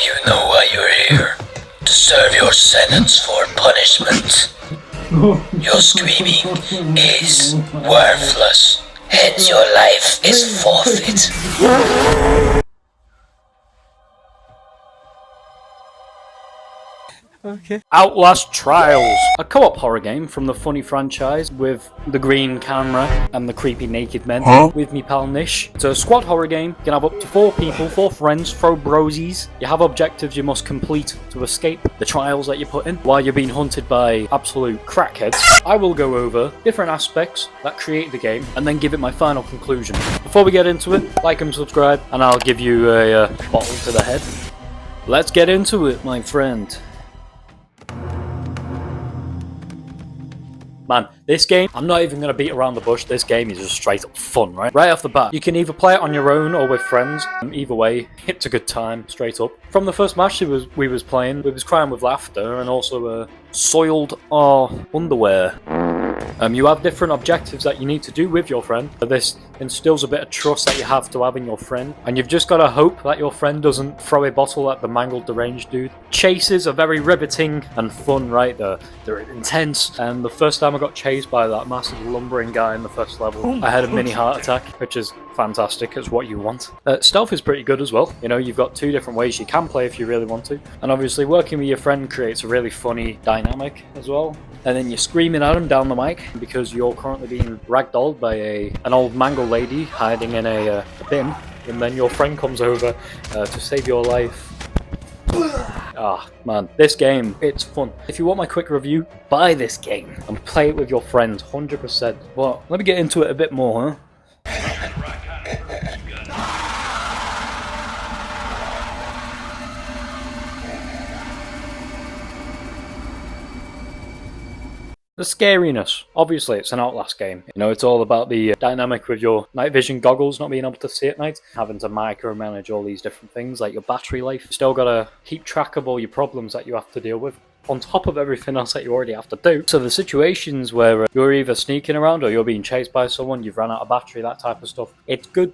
You know why you're here. To serve your sentence for punishment. Your screaming is worthless. Hence your life is forfeit. Okay. Outlast Trials, a co-op horror game from the Funny franchise with the green camera and the creepy naked men with me pal Nish. It's a squad horror game. You can have up to 4 people, 4 friends, throw brosies. You have objectives you must complete to escape the trials that you put in while you're being hunted by absolute crackheads. I will go over different aspects that create the game and then give it my final conclusion. Before we get into it, like and subscribe and I'll give you a bottle to the head. Let's get into it, my friend. Man, this game, I'm not even going to beat around the bush, this game is just straight up fun, right? Right off the bat, you can either play it on your own or with friends. Either way, it's a good time, straight up. From the first match we was playing, we was crying with laughter and also soiled our underwear. You have different objectives that you need to do with your friend. This instills a bit of trust that you have to having your friend. And you've just got to hope that your friend doesn't throw a bottle at the mangled deranged dude. Chases are very riveting and fun, right? They're intense. And the first time I got chased by that massive lumbering guy in the first level, I had a mini heart attack, which is fantastic. It's what you want. Stealth is pretty good as well. You know, you've got 2 different ways you can play if you really want to. And obviously working with your friend creates a really funny dynamic as well. And then you're screaming at him down the mic because you're currently being ragdolled by an old mangle lady hiding in a bin. And then your friend comes over to save your life. Ah, man, this game, it's fun. If you want my quick review, buy this game and play it with your friends, 100%. But let me get into it a bit more, huh? The scariness. Obviously, it's an Outlast game. You know, it's all about the dynamic with your night vision goggles not being able to see at night, having to micromanage all these different things, like your battery life. You still gotta keep track of all your problems that you have to deal with, on top of everything else that you already have to do. So the situations where you're either sneaking around or you're being chased by someone, you've run out of battery, that type of stuff. It's good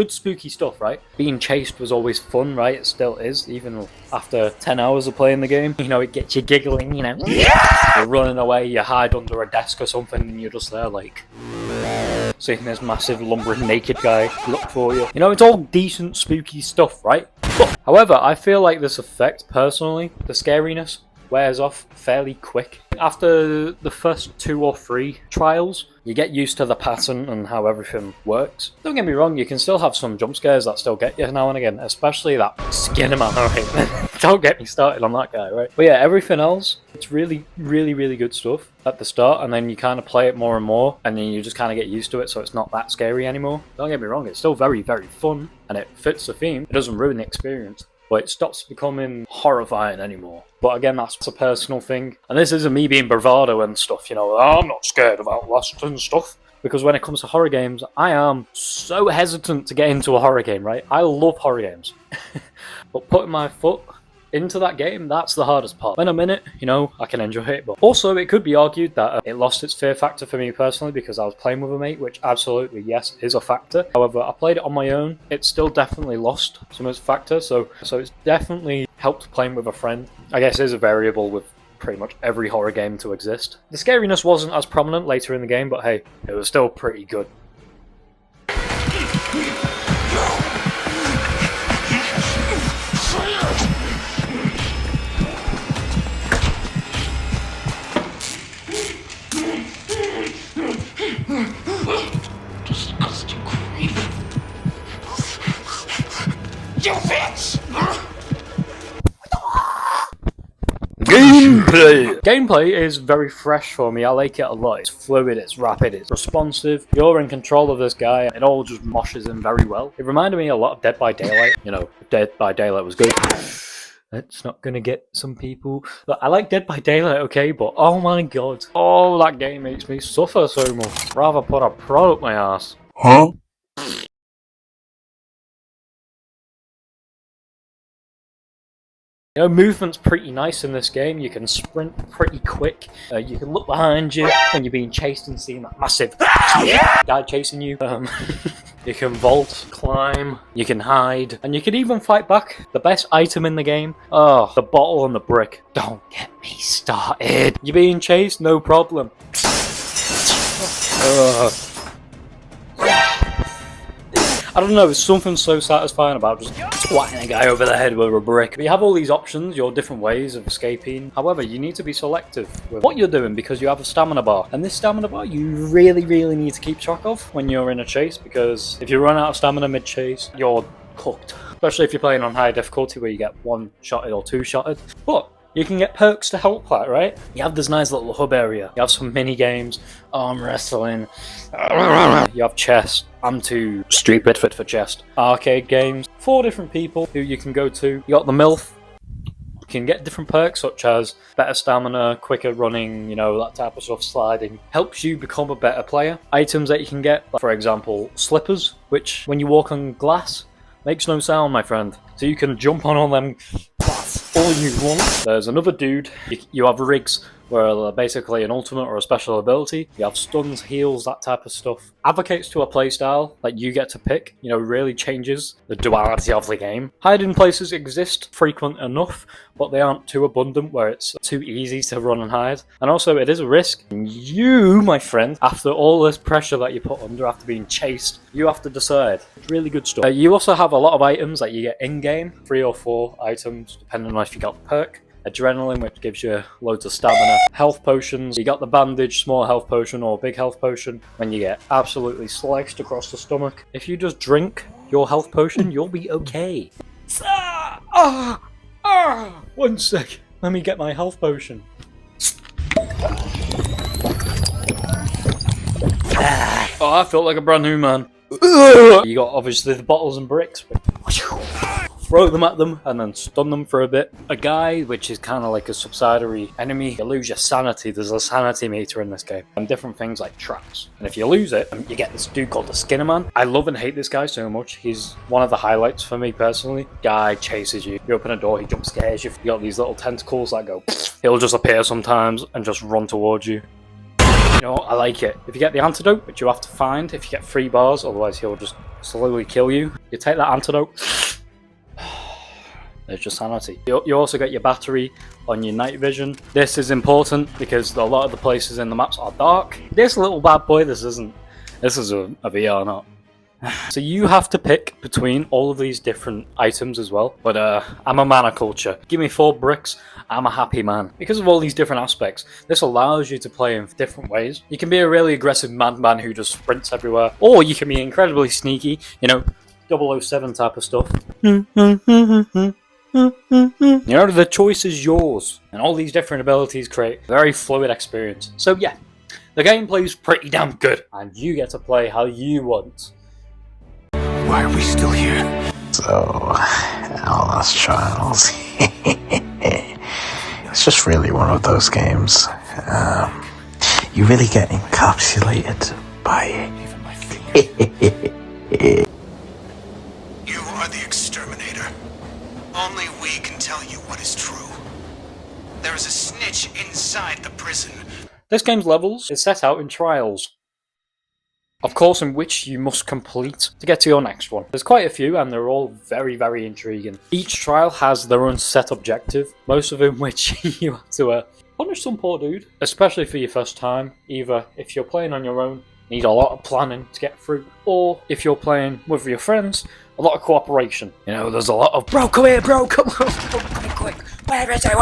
spooky stuff, right? Being chased was always fun, right? It still is, even after 10 hours of playing the game. You know, it gets you giggling, you know. You're running away, you hide under a desk or something, and you're just there like seeing this massive lumbering naked guy look for you. You know, it's all decent spooky stuff, right? But, however, I feel like this effect, personally, the scariness, wears off fairly quick. After the first 2 or 3 trials, you get used to the pattern and how everything works. Don't get me wrong, you can still have some jump scares that still get you now and again, especially that Skinner man, right? Don't get me started on that guy, right? But yeah, everything else, it's really, really, really good stuff at the start, and then you kind of play it more and more, and then you just kind of get used to it, so it's not that scary anymore. Don't get me wrong, it's still very, very fun, and it fits the theme. It doesn't ruin the experience, but it stops becoming horrifying anymore. But again, that's a personal thing. And this isn't me being bravado and stuff, you know, I'm not scared of Outlast and stuff. Because when it comes to horror games, I am so hesitant to get into a horror game, right? I love horror games. But putting my foot into that game, that's the hardest part. When I'm in it, you know, I can enjoy it. But also, it could be argued that it lost its fear factor for me personally because I was playing with a mate, which absolutely, yes, is a factor. However, I played it on my own. It still definitely lost some of its factor, so it's definitely helped playing with a friend. I guess is a variable with pretty much every horror game to exist. The scariness wasn't as prominent later in the game, but hey, it was still pretty good. Disgusting creep. You bitch! Gameplay is very fresh for me. I like it a lot. It's fluid, it's rapid, it's responsive. You're in control of this guy. It all just moshes in very well. It reminded me a lot of Dead by Daylight. You know, Dead by Daylight was good. It's not gonna get some people. Look, I like Dead by Daylight, okay, but oh my god. Oh, that game makes me suffer so much. Rather put a prod up my ass. Huh? You know, movement's pretty nice in this game. You can sprint pretty quick. You can look behind you when you're being chased and seeing that massive guy chasing you. You can vault, climb, you can hide, and you can even fight back. The best item in the game? Oh, the bottle and the brick. Don't get me started. You're being chased? No problem. I don't know, there's something so satisfying about just swatting a guy over the head with a brick. But you have all these options, your different ways of escaping. However, you need to be selective with what you're doing because you have a stamina bar. And this stamina bar you really need to keep track of when you're in a chase, because if you run out of stamina mid-chase, you're cooked. Especially if you're playing on high difficulty where you get one-shotted or two-shotted. But you can get perks to help that, right? You have this nice little hub area. You have some mini games, arm wrestling. You have chess. I'm too stupid fit for chess. Arcade games. 4 different people who you can go to. You got the MILF. You can get different perks such as better stamina, quicker running, you know, that type of stuff, sliding. Helps you become a better player. Items that you can get, like, for example, slippers, which when you walk on glass, makes no sound, my friend. So you can jump on all them glass all you want. There's another dude. You have rigs where they're basically an ultimate or a special ability. You have stuns, heals, that type of stuff. Advocates to a playstyle that you get to pick, you know, really changes the duality of the game. Hiding places exist frequent enough, but they aren't too abundant where it's too easy to run and hide. And also, it is a risk. You, my friend, after all this pressure that you put under after being chased, you have to decide. It's really good stuff. You also have a lot of items that you get in-game, 3 or 4 items, depending on if you got the perk. Adrenaline, which gives you loads of stamina. Health potions. You got the bandage, small health potion or big health potion when you get absolutely sliced across the stomach. If you just drink your health potion, you'll be okay. 1 sec. Let me get my health potion. Oh, I felt like a brand new man. You got obviously the bottles and bricks. Throw them at them and then stun them for a bit. A guy, which is kind of like a subsidiary enemy, you lose your sanity. There's a sanity meter in this game. And different things like traps. And if you lose it, you get this dude called the Skinner Man. I love and hate this guy so much. He's one of the highlights for me personally. Guy chases you. You open a door, he jump scares you. You got these little tentacles that go. He'll just appear sometimes and just run towards you. You know, I like it. If you get the antidote, which you have to find, if you get 3 bars, otherwise he'll just slowly kill you. You take that antidote. There's your sanity. You also get your battery on your night vision. This is important because a lot of the places in the maps are dark. This little bad boy, this is a VR, not. So you have to pick between all of these different items as well. But I'm a man of culture. Give me 4 bricks, I'm a happy man. Because of all these different aspects, this allows you to play in different ways. You can be a really aggressive madman who just sprints everywhere. Or you can be incredibly sneaky, you know, 007 type of stuff. You know, the choice is yours, and all these different abilities create a very fluid experience. So yeah, the gameplay is pretty damn good, and you get to play how you want. Why are we still here? So, Our Lost Trials. It's just really one of those games. You really get encapsulated by it. You are the exterminator. Only we can tell you what is true. There is a snitch inside the prison. This game's levels is set out in trials, of course, in which you must complete to get to your next one. There's quite a few and they're all very intriguing. Each trial has their own set objective, most of them which you have to punish some poor dude, especially for your first time. Either if you're playing on your own, need a lot of planning to get through, or if you're playing with your friends, a lot of cooperation. You know, there's a lot of bro, come here, bro, come on, quick, where is it?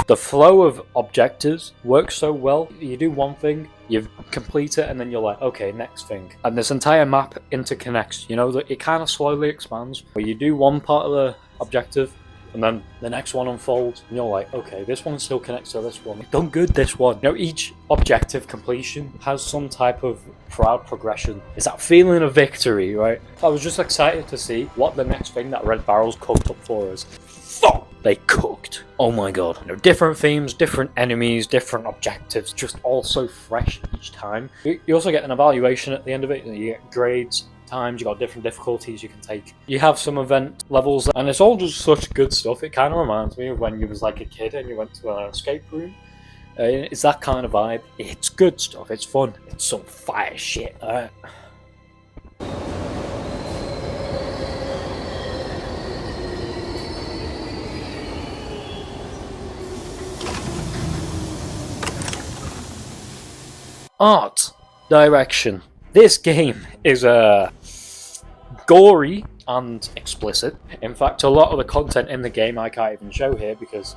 The flow of objectives works so well. You do one thing, you complete it, and then you're like, okay, next thing. And this entire map interconnects. You know, that it kind of slowly expands, where you do one part of the objective, and then the next one unfolds, and you're like, okay, this one still connects to this one. Done good, this one. You know, each objective completion has some type of proud progression. It's that feeling of victory, right? I was just excited to see what the next thing that Red Barrel's cooked up for us. Fuck! They cooked. Oh my god. You know, different themes, different enemies, different objectives, just all so fresh each time. You also get an evaluation at the end of it, and you get grades. Times, you got different difficulties you can take. You have some event levels, and it's all just such good stuff. It kind of reminds me of when you was like a kid and you went to an escape room. It's that kind of vibe. It's good stuff. It's fun. It's some fire shit. Art direction. This game is gory and explicit. In fact, a lot of the content in the game I can't even show here because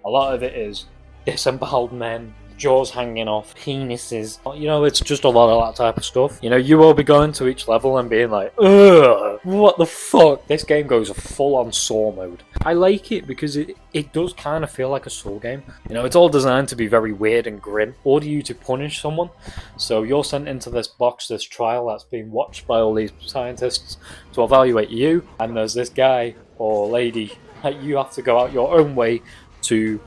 a lot of it is disemboweled men, jaws hanging off, penises. You know, it's just a lot of that type of stuff. You know, you will be going to each level and being like, ugh, what the fuck? This game goes full on Saw mode. I like it because it does kind of feel like a Saw game. You know, it's all designed to be very weird and grim. Order you to punish someone. So you're sent into this box, this trial that's being watched by all these scientists to evaluate you. And there's this guy or lady that you have to go out your own way to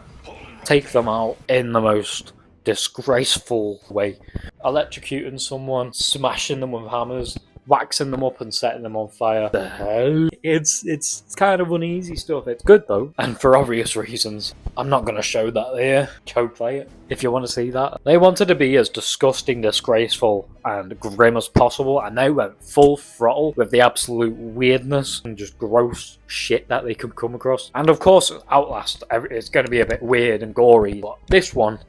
take them out in the most disgraceful way. Electrocuting someone, smashing them with hammers, waxing them up and setting them on fire. The hell? It's kind of uneasy stuff. It's good though, and for obvious reasons. I'm not going to show that here. Go play it if you want to see that. They wanted to be as disgusting, disgraceful and grim as possible, and they went full throttle with the absolute weirdness and just gross shit that they could come across. And of course Outlast, it's going to be a bit weird and gory, but this one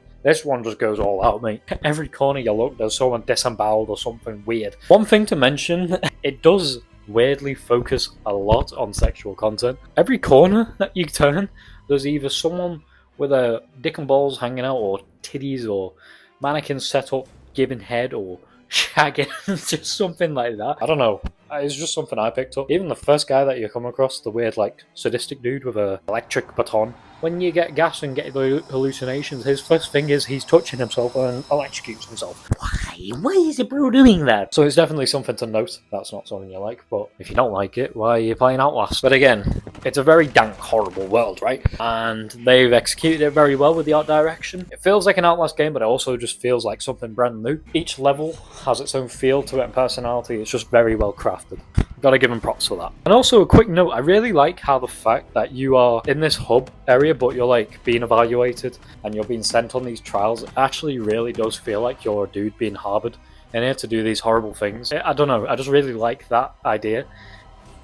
just goes all out, mate. Every corner you look, there's someone disemboweled or something weird. One thing to mention, it does weirdly focus a lot on sexual content. Every corner that you turn, there's either someone with a dick and balls hanging out, or titties, or mannequins set up giving head, or shagging, just something like that. I don't know. It's just something I picked up. Even the first guy that you come across, the weird, like, sadistic dude with a electric baton, when you get gas and get the hallucinations, his first thing is he's touching himself and electrocutes himself. Why? Why is the bro doing that? So it's definitely something to note. That's not something you like, but if you don't like it, why are you playing Outlast? But again, it's a very dank, horrible world, right? And they've executed it very well with the art direction. It feels like an Outlast game, but it also just feels like something brand new. Each level has its own feel to it and personality. It's just very well crafted. Gotta give them props for that. And also a quick note, I really like how the fact that you are in this hub area, but you're like being evaluated and you're being sent on these trials, it actually really does feel like you're a dude being harbored in here to do these horrible things. I don't know, I just really like that idea.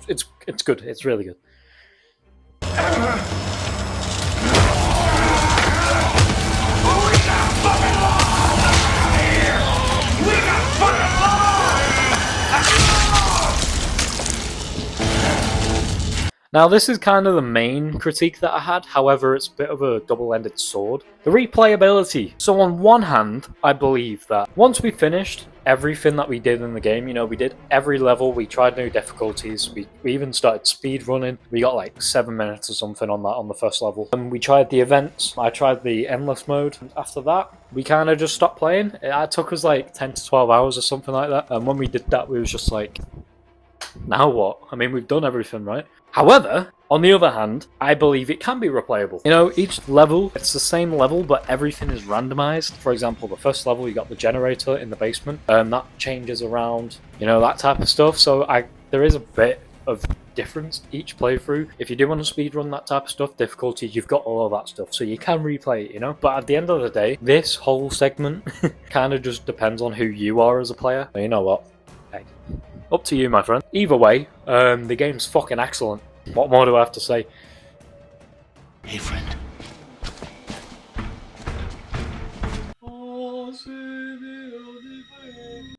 It's good, it's really good. Now this is kind of the main critique that I had, however it's a bit of a double-ended sword. The replayability. So on one hand, I believe that once we finished everything that we did in the game, you know, we did every level, we tried new difficulties, we even started speed running, we got like 7 minutes or something on that on the first level. And we tried the events, I tried the endless mode, and after that, we kind of just stopped playing. It took us like 10 to 12 hours or something like that, and when we did that, we was just like, now what? I mean, we've done everything, right? However, on the other hand, I believe it can be replayable. You know, each level, it's the same level, but everything is randomized. For example, the first level, you got the generator in the basement, that changes around, you know, that type of stuff. So there is a bit of difference each playthrough. If you do want to speedrun that type of stuff, difficulty, you've got all of that stuff, so you can replay it, you know? But at the end of the day, this whole segment kind of just depends on who you are as a player. So you know what? Hey. Up to you, my friend. Either way, the game's fucking excellent. What more do I have to say? Hey, friend.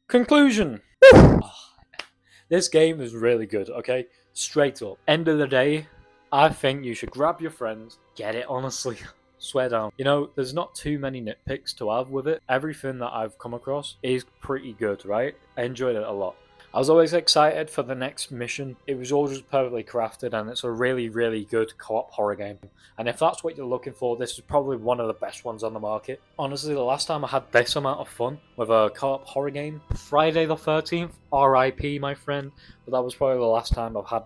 Conclusion. This game is really good, okay? Straight up. End of the day, I think you should grab your friends, get it honestly. Swear down. You know, there's not too many nitpicks to have with it. Everything that I've come across is pretty good, right? I enjoyed it a lot. I was always excited for the next mission. It was all just perfectly crafted, and it's a really, really good co-op horror game. And if that's what you're looking for, this is probably one of the best ones on the market. Honestly, the last time I had this amount of fun with a co-op horror game, Friday the 13th, RIP, my friend. But that was probably the last time I've had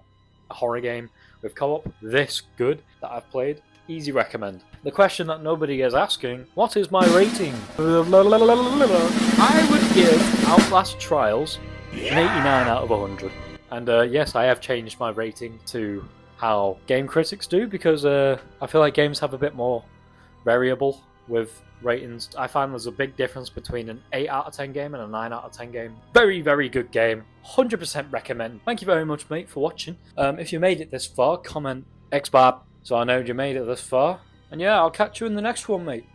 a horror game with co-op this good that I've played. Easy recommend. The question that nobody is asking, what is my rating? I would give Outlast Trials an 89 out of 100. And yes, I have changed my rating to how game critics do, because I feel like games have a bit more variable with ratings. I find there's a big difference between an 8 out of 10 game and a 9 out of 10 game. Very, very good game. 100% recommend. Thank you very much, mate, for watching. If you made it this far, comment XBAB so I know you made it this far. And yeah, I'll catch you in the next one, mate.